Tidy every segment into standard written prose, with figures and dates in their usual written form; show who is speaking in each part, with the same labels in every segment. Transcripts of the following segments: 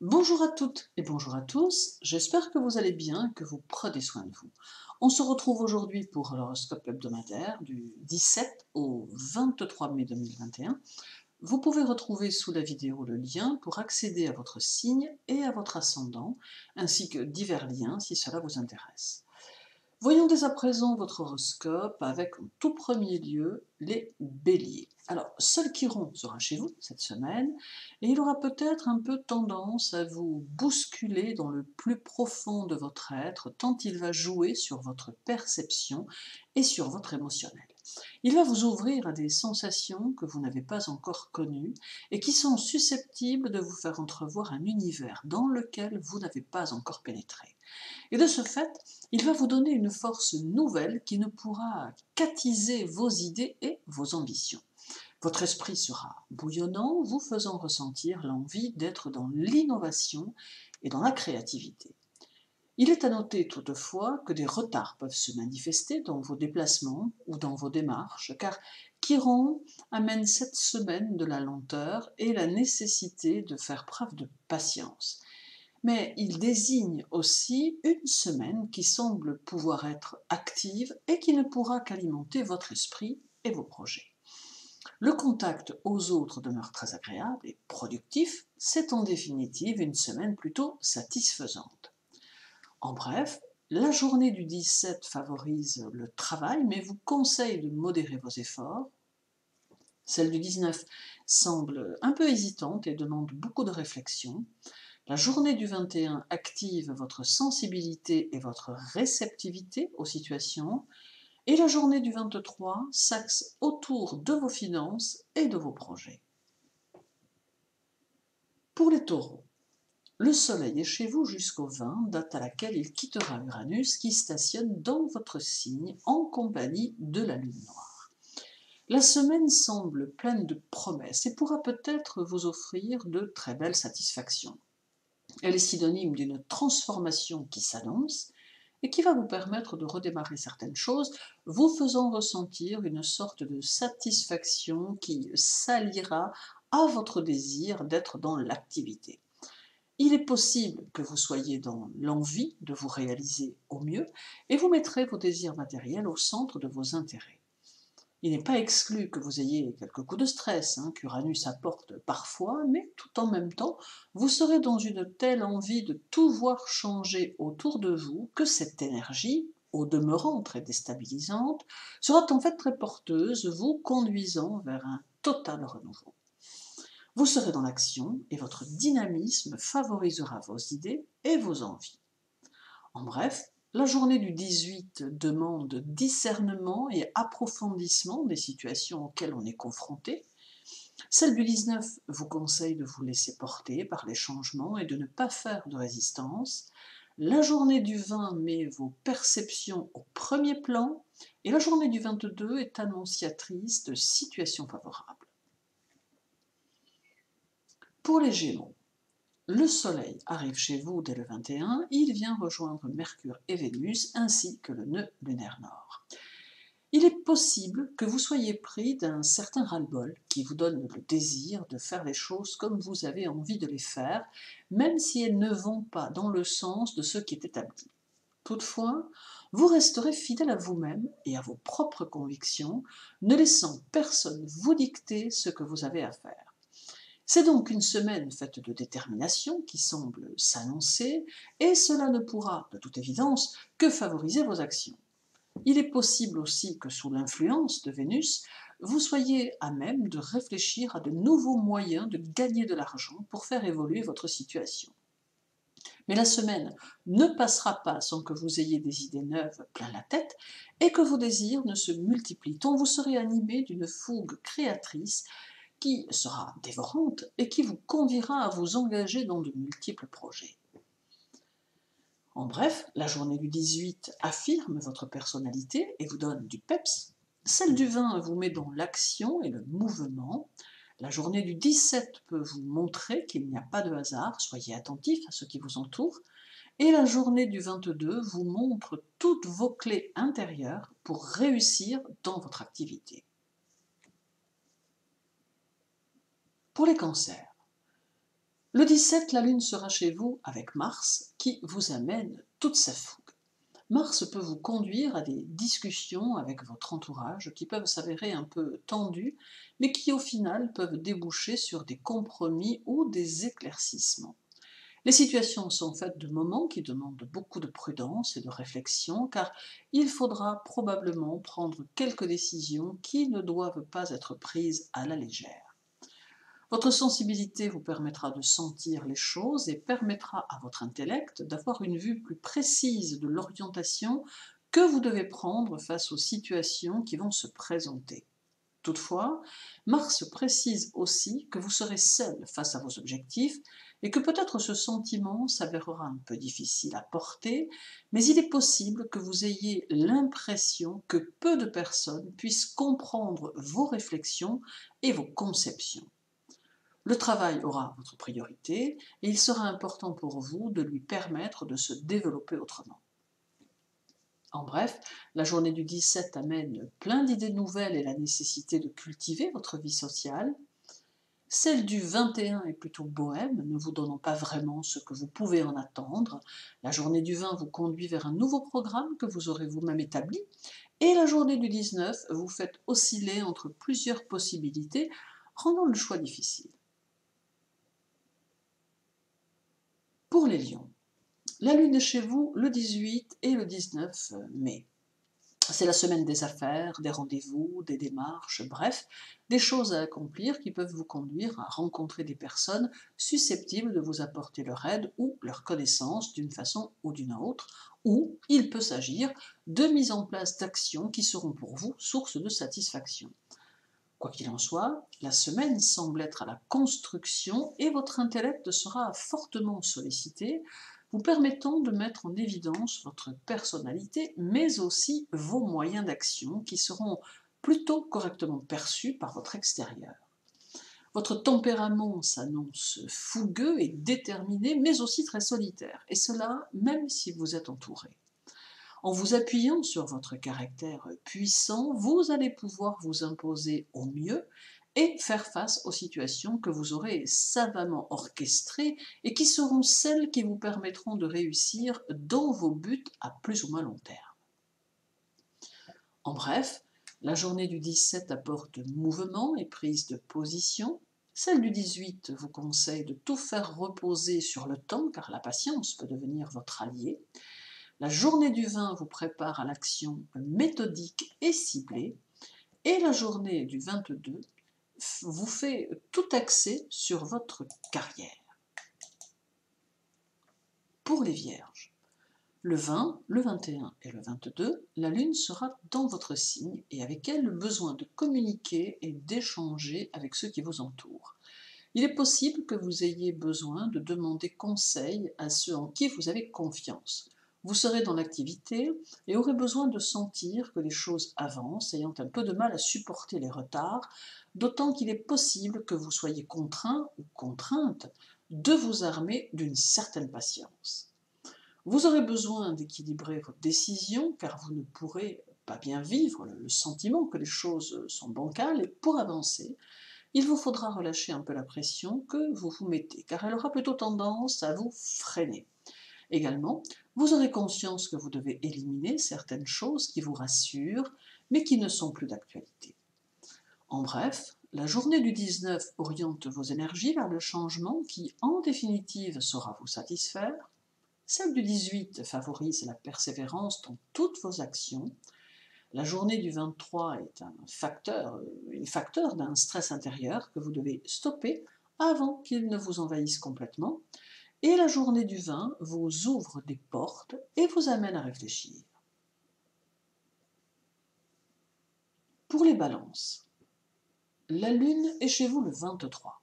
Speaker 1: Bonjour à toutes et bonjour à tous, j'espère que vous allez bien et que vous prenez soin de vous. On se retrouve aujourd'hui pour l'horoscope hebdomadaire du 17 au 23 mai 2021. Vous pouvez retrouver sous la vidéo le lien pour accéder à votre signe et à votre ascendant, ainsi que divers liens si cela vous intéresse. Voyons dès à présent votre horoscope avec en tout premier lieu les béliers. Alors, seul Chiron sera chez vous cette semaine et il aura peut-être un peu tendance à vous bousculer dans le plus profond de votre être tant il va jouer sur votre perception et sur votre émotionnel. Il va vous ouvrir à des sensations que vous n'avez pas encore connues et qui sont susceptibles de vous faire entrevoir un univers dans lequel vous n'avez pas encore pénétré. Et de ce fait, il va vous donner une force nouvelle qui ne pourra qu'attiser vos idées et vos ambitions. Votre esprit sera bouillonnant, vous faisant ressentir l'envie d'être dans l'innovation et dans la créativité. Il est à noter toutefois que des retards peuvent se manifester dans vos déplacements ou dans vos démarches, car Chiron amène cette semaine de la lenteur et la nécessité de faire preuve de patience. Mais il désigne aussi une semaine qui semble pouvoir être active et qui ne pourra qu'alimenter votre esprit et vos projets. Le contact aux autres demeure très agréable et productif, c'est en définitive une semaine plutôt satisfaisante. En bref, la journée du 17 favorise le travail, mais vous conseille de modérer vos efforts. Celle du 19 semble un peu hésitante et demande beaucoup de réflexion. La journée du 21 active votre sensibilité et votre réceptivité aux situations, et la journée du 23 s'axe autour de vos finances et de vos projets. Pour les taureaux, le soleil est chez vous jusqu'au 20, date à laquelle il quittera Uranus qui stationne dans votre signe en compagnie de la lune noire. La semaine semble pleine de promesses et pourra peut-être vous offrir de très belles satisfactions. Elle est synonyme d'une transformation qui s'annonce et qui va vous permettre de redémarrer certaines choses, vous faisant ressentir une sorte de satisfaction qui s'alliera à votre désir d'être dans l'activité. Il est possible que vous soyez dans l'envie de vous réaliser au mieux et vous mettrez vos désirs matériels au centre de vos intérêts. Il n'est pas exclu que vous ayez quelques coups de stress, qu'Uranus apporte parfois, mais tout en même temps, vous serez dans une telle envie de tout voir changer autour de vous que cette énergie, au demeurant très déstabilisante, sera en fait très porteuse, vous conduisant vers un total renouveau. Vous serez dans l'action et votre dynamisme favorisera vos idées et vos envies. En bref, la journée du 18 demande discernement et approfondissement des situations auxquelles on est confronté. Celle du 19 vous conseille de vous laisser porter par les changements et de ne pas faire de résistance. La journée du 20 met vos perceptions au premier plan et la journée du 22 est annonciatrice de situations favorables. Pour les Gémeaux, le Soleil arrive chez vous dès le 21, il vient rejoindre Mercure et Vénus ainsi que le nœud lunaire nord. Il est possible que vous soyez pris d'un certain ras-le-bol qui vous donne le désir de faire les choses comme vous avez envie de les faire, même si elles ne vont pas dans le sens de ce qui est établi. Toutefois, vous resterez fidèle à vous-même et à vos propres convictions, ne laissant personne vous dicter ce que vous avez à faire. C'est donc une semaine faite de détermination qui semble s'annoncer, et cela ne pourra, de toute évidence, que favoriser vos actions. Il est possible aussi que sous l'influence de Vénus, vous soyez à même de réfléchir à de nouveaux moyens de gagner de l'argent pour faire évoluer votre situation. Mais la semaine ne passera pas sans que vous ayez des idées neuves plein la tête et que vos désirs ne se multiplient, tant vous serez animé d'une fougue créatrice qui sera dévorante et qui vous conduira à vous engager dans de multiples projets. En bref, la journée du 18 affirme votre personnalité et vous donne du peps. Celle du 20 vous met dans l'action et le mouvement. La journée du 17 peut vous montrer qu'il n'y a pas de hasard, soyez attentif à ce qui vous entoure. Et la journée du 22 vous montre toutes vos clés intérieures pour réussir dans votre activité. Pour les cancers, Le 17, la Lune sera chez vous avec Mars qui vous amène toute sa fougue. Mars peut vous conduire à des discussions avec votre entourage qui peuvent s'avérer un peu tendues, mais qui au final peuvent déboucher sur des compromis ou des éclaircissements. Les situations sont faites de moments qui demandent beaucoup de prudence et de réflexion, car il faudra probablement prendre quelques décisions qui ne doivent pas être prises à la légère. Votre sensibilité vous permettra de sentir les choses et permettra à votre intellect d'avoir une vue plus précise de l'orientation que vous devez prendre face aux situations qui vont se présenter. Toutefois, Mars précise aussi que vous serez seul face à vos objectifs et que peut-être ce sentiment s'avérera un peu difficile à porter, mais il est possible que vous ayez l'impression que peu de personnes puissent comprendre vos réflexions et vos conceptions. Le travail aura votre priorité et il sera important pour vous de lui permettre de se développer autrement. En bref, la journée du 17 amène plein d'idées nouvelles et la nécessité de cultiver votre vie sociale. Celle du 21 est plutôt bohème, ne vous donnant pas vraiment ce que vous pouvez en attendre. La journée du 20 vous conduit vers un nouveau programme que vous aurez vous-même établi. Et la journée du 19 vous fait osciller entre plusieurs possibilités, rendant le choix difficile. Pour les lions, la lune est chez vous le 18 et le 19 mai. C'est la semaine des affaires, des rendez-vous, des démarches, bref, des choses à accomplir qui peuvent vous conduire à rencontrer des personnes susceptibles de vous apporter leur aide ou leur connaissance d'une façon ou d'une autre, ou il peut s'agir de mise en place d'actions qui seront pour vous source de satisfaction. Quoi qu'il en soit, la semaine semble être à la construction et votre intellect sera fortement sollicité, vous permettant de mettre en évidence votre personnalité, mais aussi vos moyens d'action qui seront plutôt correctement perçus par votre extérieur. Votre tempérament s'annonce fougueux et déterminé, mais aussi très solitaire, et cela même si vous êtes entouré. En vous appuyant sur votre caractère puissant, vous allez pouvoir vous imposer au mieux et faire face aux situations que vous aurez savamment orchestrées et qui seront celles qui vous permettront de réussir dans vos buts à plus ou moins long terme. En bref, la journée du 17 apporte mouvement et prise de position. Celle du 18 vous conseille de tout faire reposer sur le temps, car la patience peut devenir votre allié. La journée du 20 vous prépare à l'action méthodique et ciblée, et la journée du 22 vous fait tout axer sur votre carrière. Pour les vierges, le 20, le 21 et le 22, la lune sera dans votre signe et avec elle le besoin de communiquer et d'échanger avec ceux qui vous entourent. Il est possible que vous ayez besoin de demander conseil à ceux en qui vous avez confiance. Vous serez dans l'activité et aurez besoin de sentir que les choses avancent, ayant un peu de mal à supporter les retards, d'autant qu'il est possible que vous soyez contraint ou contrainte de vous armer d'une certaine patience. Vous aurez besoin d'équilibrer vos décisions, car vous ne pourrez pas bien vivre le sentiment que les choses sont bancales, et pour avancer, il vous faudra relâcher un peu la pression que vous vous mettez, car elle aura plutôt tendance à vous freiner. Également, vous aurez conscience que vous devez éliminer certaines choses qui vous rassurent, mais qui ne sont plus d'actualité. En bref, la journée du 19 oriente vos énergies vers le changement qui, en définitive, saura vous satisfaire. Celle du 18 favorise la persévérance dans toutes vos actions. La journée du 23 est un facteur d'un stress intérieur que vous devez stopper avant qu'il ne vous envahisse complètement. Et la journée du 20 vous ouvre des portes et vous amène à réfléchir. Pour les balances, la lune est chez vous le 23.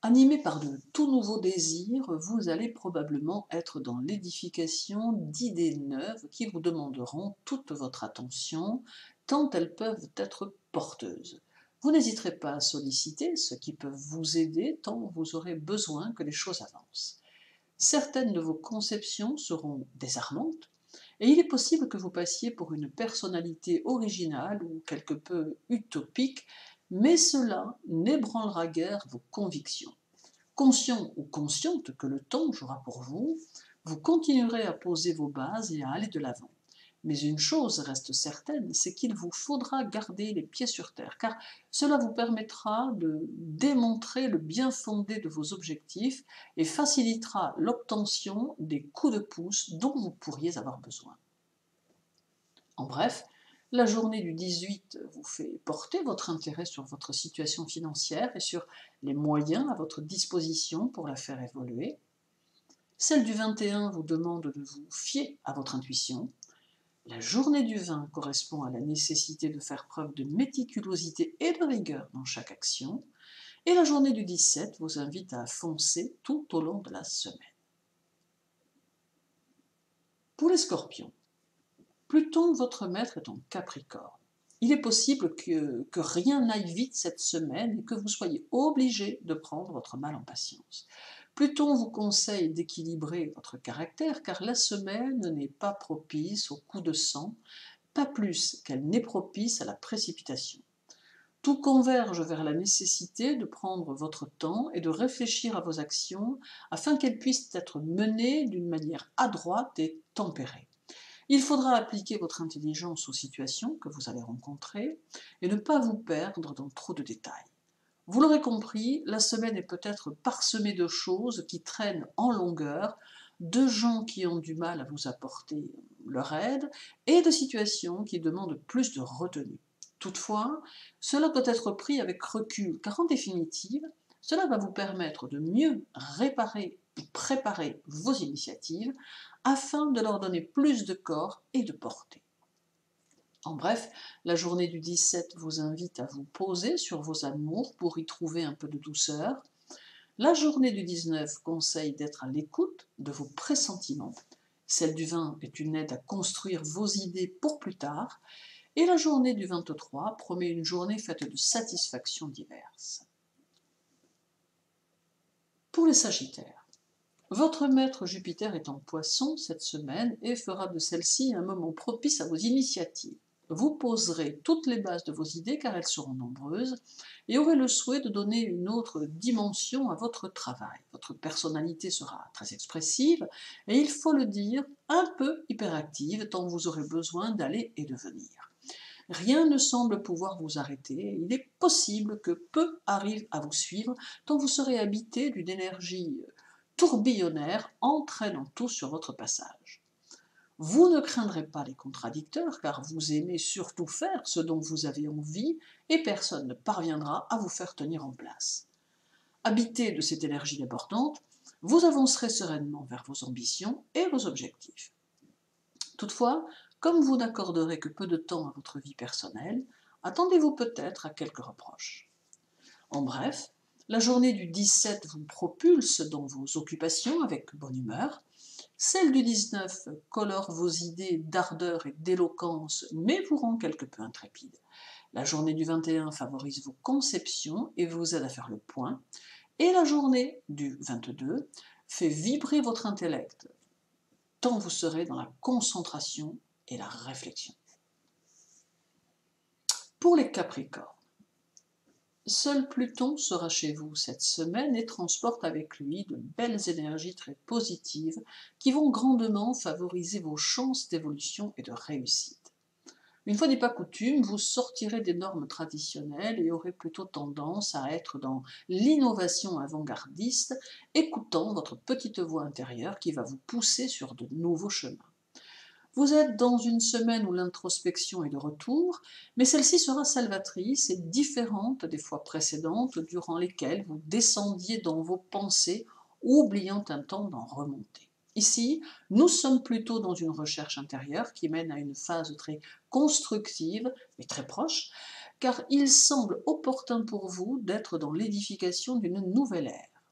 Speaker 1: Animé par de tout nouveaux désirs, vous allez probablement être dans l'édification d'idées neuves qui vous demanderont toute votre attention, tant elles peuvent être porteuses. Vous n'hésiterez pas à solliciter ceux qui peuvent vous aider, tant vous aurez besoin que les choses avancent. Certaines de vos conceptions seront désarmantes, et il est possible que vous passiez pour une personnalité originale ou quelque peu utopique, mais cela n'ébranlera guère vos convictions. Conscient ou consciente que le temps jouera pour vous, vous continuerez à poser vos bases et à aller de l'avant. Mais une chose reste certaine, c'est qu'il vous faudra garder les pieds sur terre, car cela vous permettra de démontrer le bien fondé de vos objectifs et facilitera l'obtention des coups de pouce dont vous pourriez avoir besoin. En bref, la journée du 18 vous fait porter votre intérêt sur votre situation financière et sur les moyens à votre disposition pour la faire évoluer. Celle du 21 vous demande de vous fier à votre intuition. La journée du 20 correspond à la nécessité de faire preuve de méticulosité et de rigueur dans chaque action. Et la journée du 17 vous invite à foncer tout au long de la semaine. Pour les scorpions, Pluton, votre maître, est en Capricorne. Il est possible que rien n'aille vite cette semaine et que vous soyez obligé de prendre votre mal en patience. Pluton vous conseille d'équilibrer votre caractère car la semaine n'est pas propice aux coups de sang, pas plus qu'elle n'est propice à la précipitation. Tout converge vers la nécessité de prendre votre temps et de réfléchir à vos actions afin qu'elles puissent être menées d'une manière adroite et tempérée. Il faudra appliquer votre intelligence aux situations que vous allez rencontrer et ne pas vous perdre dans trop de détails. Vous l'aurez compris, la semaine est peut-être parsemée de choses qui traînent en longueur, de gens qui ont du mal à vous apporter leur aide et de situations qui demandent plus de retenue. Toutefois, cela doit être pris avec recul, car en définitive, cela va vous permettre de mieux réparer et préparer vos initiatives afin de leur donner plus de corps et de portée. En bref, la journée du 17 vous invite à vous poser sur vos amours pour y trouver un peu de douceur. La journée du 19 conseille d'être à l'écoute de vos pressentiments. Celle du 20 est une aide à construire vos idées pour plus tard. Et la journée du 23 promet une journée faite de satisfactions diverses. Pour les Sagittaires, votre maître Jupiter est en Poisson cette semaine et fera de celle-ci un moment propice à vos initiatives. Vous poserez toutes les bases de vos idées car elles seront nombreuses et aurez le souhait de donner une autre dimension à votre travail. Votre personnalité sera très expressive et, il faut le dire, un peu hyperactive tant vous aurez besoin d'aller et de venir. Rien ne semble pouvoir vous arrêter, il est possible que peu arrivent à vous suivre tant vous serez habité d'une énergie tourbillonnaire entraînant tout sur votre passage. Vous ne craindrez pas les contradicteurs car vous aimez surtout faire ce dont vous avez envie et personne ne parviendra à vous faire tenir en place. Habité de cette énergie débordante, vous avancerez sereinement vers vos ambitions et vos objectifs. Toutefois, comme vous n'accorderez que peu de temps à votre vie personnelle, attendez-vous peut-être à quelques reproches. En bref, la journée du 17 vous propulse dans vos occupations avec bonne humeur. Celle du 19 colore vos idées d'ardeur et d'éloquence, mais vous rend quelque peu intrépide. La journée du 21 favorise vos conceptions et vous aide à faire le point. Et la journée du 22 fait vibrer votre intellect, tant vous serez dans la concentration et la réflexion. Pour les Capricornes, seul Pluton sera chez vous cette semaine et transporte avec lui de belles énergies très positives qui vont grandement favoriser vos chances d'évolution et de réussite. Une fois n'est pas coutume, vous sortirez des normes traditionnelles et aurez plutôt tendance à être dans l'innovation avant-gardiste, écoutant votre petite voix intérieure qui va vous pousser sur de nouveaux chemins. Vous êtes dans une semaine où l'introspection est de retour, mais celle-ci sera salvatrice et différente des fois précédentes durant lesquelles vous descendiez dans vos pensées, oubliant un temps d'en remonter. Ici, nous sommes plutôt dans une recherche intérieure qui mène à une phase très constructive, mais très proche, car il semble opportun pour vous d'être dans l'édification d'une nouvelle ère.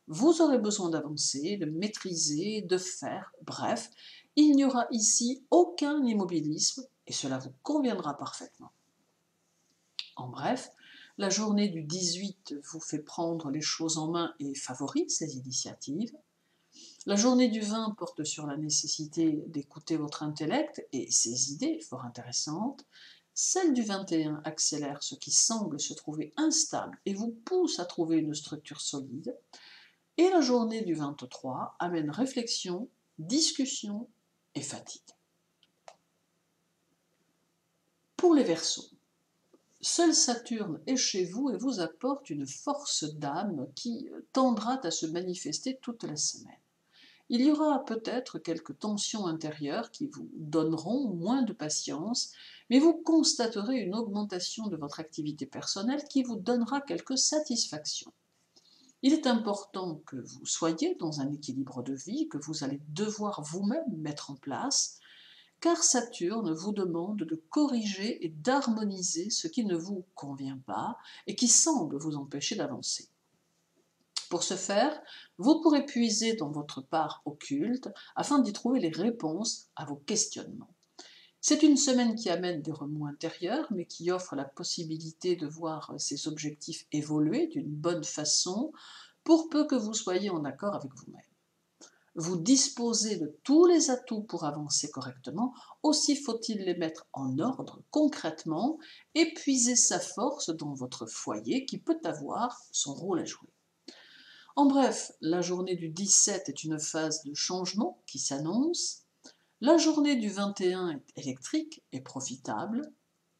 Speaker 1: Vous aurez besoin d'avancer, de maîtriser, de faire, bref, il n'y aura ici aucun immobilisme et cela vous conviendra parfaitement. En bref, la journée du 18 vous fait prendre les choses en main et favorise ces initiatives. La journée du 20 porte sur la nécessité d'écouter votre intellect et ses idées fort intéressantes. Celle du 21 accélère ce qui semble se trouver instable et vous pousse à trouver une structure solide. Et la journée du 23 amène réflexion, discussion et fatigue. Pour les Verseaux, seul Saturne est chez vous et vous apporte une force d'âme qui tendra à se manifester toute la semaine. Il y aura peut-être quelques tensions intérieures qui vous donneront moins de patience, mais vous constaterez une augmentation de votre activité personnelle qui vous donnera quelques satisfactions. Il est important que vous soyez dans un équilibre de vie que vous allez devoir vous-même mettre en place, car Saturne vous demande de corriger et d'harmoniser ce qui ne vous convient pas et qui semble vous empêcher d'avancer. Pour ce faire, vous pourrez puiser dans votre part occulte afin d'y trouver les réponses à vos questionnements. C'est une semaine qui amène des remous intérieurs, mais qui offre la possibilité de voir ses objectifs évoluer d'une bonne façon, pour peu que vous soyez en accord avec vous-même. Vous disposez de tous les atouts pour avancer correctement, aussi faut-il les mettre en ordre concrètement et puiser sa force dans votre foyer qui peut avoir son rôle à jouer. En bref, la journée du 17 est une phase de changement qui s'annonce, la journée du 21 est électrique et profitable,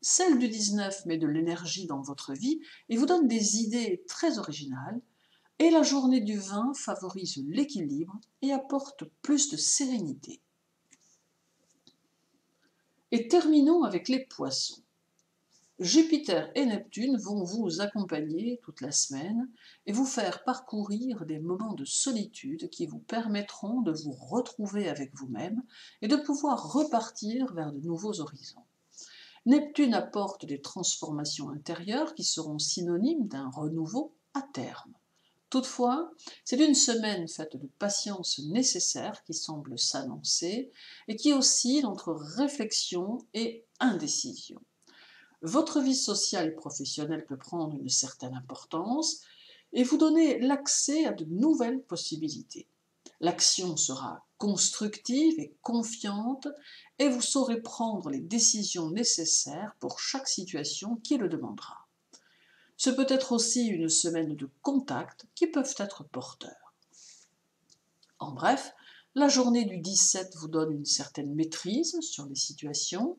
Speaker 1: celle du 19 met de l'énergie dans votre vie et vous donne des idées très originales, et la journée du 20 favorise l'équilibre et apporte plus de sérénité. Et terminons avec les Poissons. Jupiter et Neptune vont vous accompagner toute la semaine et vous faire parcourir des moments de solitude qui vous permettront de vous retrouver avec vous-même et de pouvoir repartir vers de nouveaux horizons. Neptune apporte des transformations intérieures qui seront synonymes d'un renouveau à terme. Toutefois, c'est une semaine faite de patience nécessaire qui semble s'annoncer et qui oscille entre réflexion et indécision. Votre vie sociale et professionnelle peut prendre une certaine importance et vous donner l'accès à de nouvelles possibilités. L'action sera constructive et confiante et vous saurez prendre les décisions nécessaires pour chaque situation qui le demandera. Ce peut être aussi une semaine de contacts qui peuvent être porteurs. En bref, la journée du 17 vous donne une certaine maîtrise sur les situations.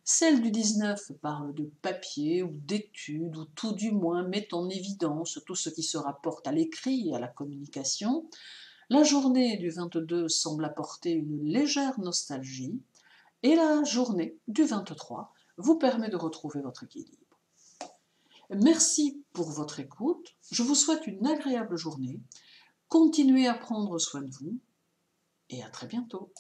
Speaker 1: Celle du 19 parle de papier ou d'études, ou tout du moins met en évidence tout ce qui se rapporte à l'écrit et à la communication. La journée du 22 semble apporter une légère nostalgie, et la journée du 23 vous permet de retrouver votre équilibre. Merci pour votre écoute, je vous souhaite une agréable journée, continuez à prendre soin de vous, et à très bientôt.